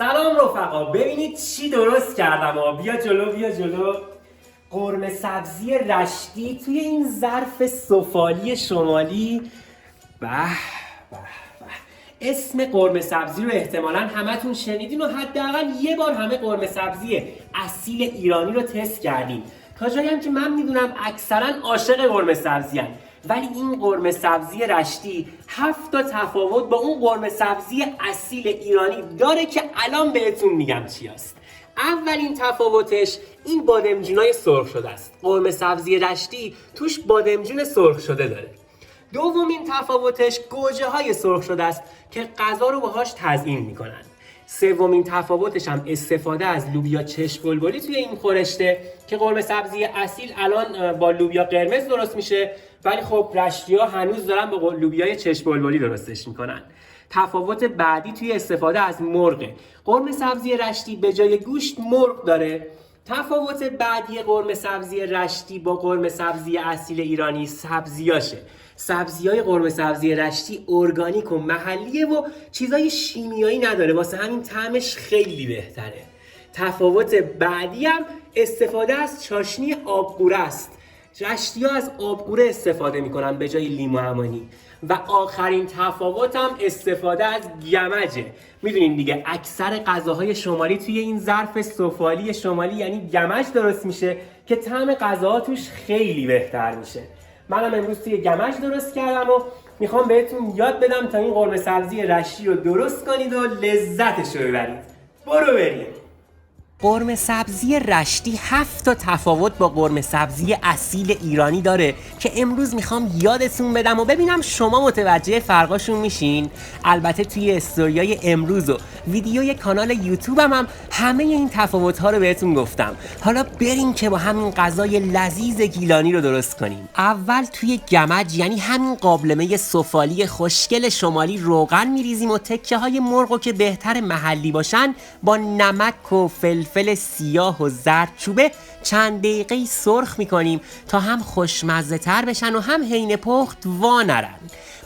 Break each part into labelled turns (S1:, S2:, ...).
S1: سلام رفقا، ببینید چی درست کردم. بیا جلو. قرمه سبزی رشتی توی این ظرف سفالی شمالی. به به به. اسم قرمه سبزی رو احتمالاً همتون شنیدین و حداقل یه بار همه قرمه سبزی اصیل ایرانی رو تست کردین. تا جایی هم که من میدونم اکثراً عاشق قرمه سبزی‌ان. ولی این قرمه سبزی رشتی 7 تا تفاوت با اون قرمه سبزی اصیل ایرانی داره که الان بهتون میگم چی است. اولین تفاوتش این بادمجونای سرخ شده است. قرمه سبزی رشتی توش بادمجون سرخ شده داره. دومین تفاوتش گوجه های سرخ شده است که غذا رو باهاش تزیین میکنن. سومین تفاوتش هم استفاده از لوبیا چشم بلبلی توی این خورشته که قرمه سبزی اصیل الان با لوبیا قرمز درست میشه، ولی خب رشتی‌ها هنوز دارن با لوبیای چشم بلبلی درستش میکنن. تفاوت بعدی توی استفاده از مرغه. قرمه سبزی رشتی به جای گوشت مرغ داره. تفاوت بعدی قرمه سبزی رشتی با قرمه سبزی اصیل ایرانی سبزیاشه. سبزیای قرمه سبزی رشتی ارگانیک و محلیه و چیزای شیمیایی نداره، واسه همین طعمش خیلی بهتره. تفاوت بعدی هم استفاده از چاشنی آبقوره است. رشتی‌ها از آبقوره استفاده میکنن به جای لیمو عمانی. و آخرین تفاوت هم استفاده از گمجه. میدونین دیگه اکثر غذاهای شمالی توی این ظرف سفالی شمالی یعنی گمج درست میشه که طعم غذاها توش خیلی بهتر میشه. منم امروز توی گمج درست کردم و میخوام بهتون یاد بدم تا این قرمه سبزی رشتی رو درست کنید و لذتش رو ببرید. برو بریم. قرمه سبزی رشتی 7 تا تفاوت با قرمه سبزی اصیل ایرانی داره که امروز میخوام یادتون بدم و ببینم شما متوجه فرقاشون میشین. البته توی استوریای امروز و ویدیوی کانال یوتیوبم هم همه این تفاوت‌ها رو بهتون گفتم. حالا بریم که با همین غذای لذیذ گیلانی رو درست کنیم. اول توی گمج یعنی همین قابلمه سفالی خوشگل شمالی روغن میریزیم و تکه‌های مرغو که بهتر محلی باشن با نمک و فلفل سیاه و زردچوبه چند دقیقه سرخ میکنیم تا هم خوشمزه تر بشن و هم حین پخت وا نرن.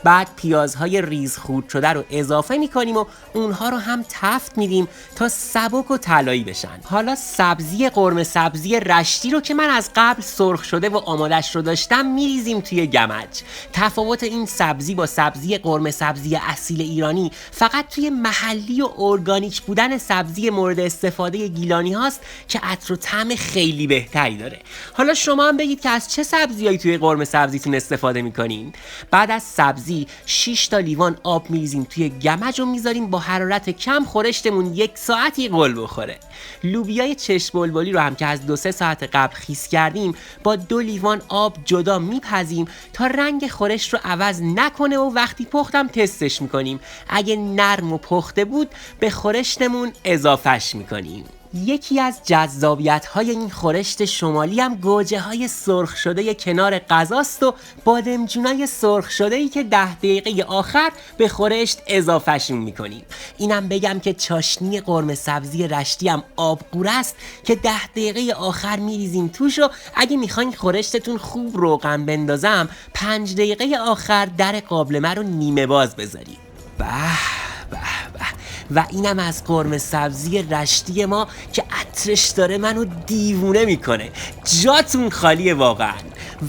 S1: بعد پیازهای ریز خورد شده رو اضافه میکنیم و اونها رو هم تفت میدیم تا سبک و طلایی بشن. حالا سبزی قرمه سبزی رشتی رو که من از قبل سرخ شده و آمادش رو داشتم میریزیم توی گمج. تفاوت این سبزی با سبزی قرمه سبزی اصیل ایرانی فقط توی محلی و ارگانیک بودن سبزی مورد استفاده گیلانی هاست که عطر و طعم خیلی بهتری داره. حالا شما هم بگید که از چه سبزیایی توی قرمه سبزیتون استفاده میکنین. بعد از سبزی 6 تا لیوان آب میریزیم توی گمج و میذاریم با حرارت کم خورشتمون 1 ساعتی غل بخوره. لوبیای چشم بلبلی رو هم که از 2-3 ساعت قبل خیس کردیم با 2 لیوان آب جدا میپزیم تا رنگ خورشت رو عوض نکنه و وقتی پختم تستش میکنیم. اگه نرم و پخته بود به خورشتمون اضافهش میکنیم. یکی از جذابیت‌های این خورشت شمالی هم گوجه های سرخ شده کنار غذاست و بادمجونای سرخ شده‌ای که 10 دقیقه آخر به خورشت اضافهشون میکنیم. اینم بگم که چاشنی قرمه سبزی رشتی هم آبقوره است که 10 دقیقه آخر میریزیم توش و اگه میخواین خورشتتون خوب روغن بندازم 5 دقیقه آخر در قابلمه رو نیمه باز بذارید. به و اینم از قرمه سبزی رشتی ما که عطرش داره منو دیوونه میکنه. جاتون خالیه واقعا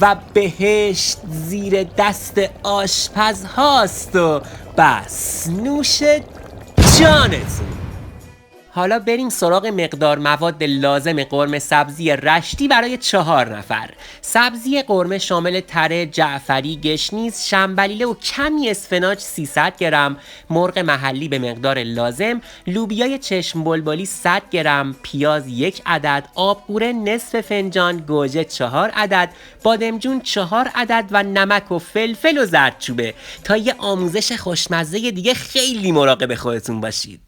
S1: و بهشت زیر دست آشپز هاست و بس نوش جانتون. حالا بریم سراغ مقدار مواد لازم قرمه سبزی رشتی برای 4 نفر. سبزی قرمه شامل تره، جعفری، گشنیز، شنبلیله و کمی اسفناج 300 گرم، مرغ محلی به مقدار لازم، لوبیای چشم بلبلی 100 گرم، پیاز 1 عدد، آبقوره نصف فنجان، گوجه 4 عدد، بادمجون 4 عدد و نمک و فلفل و زردچوبه. تا یه آموزش خوشمزه دیگه خیلی مراقب خودتون باشید.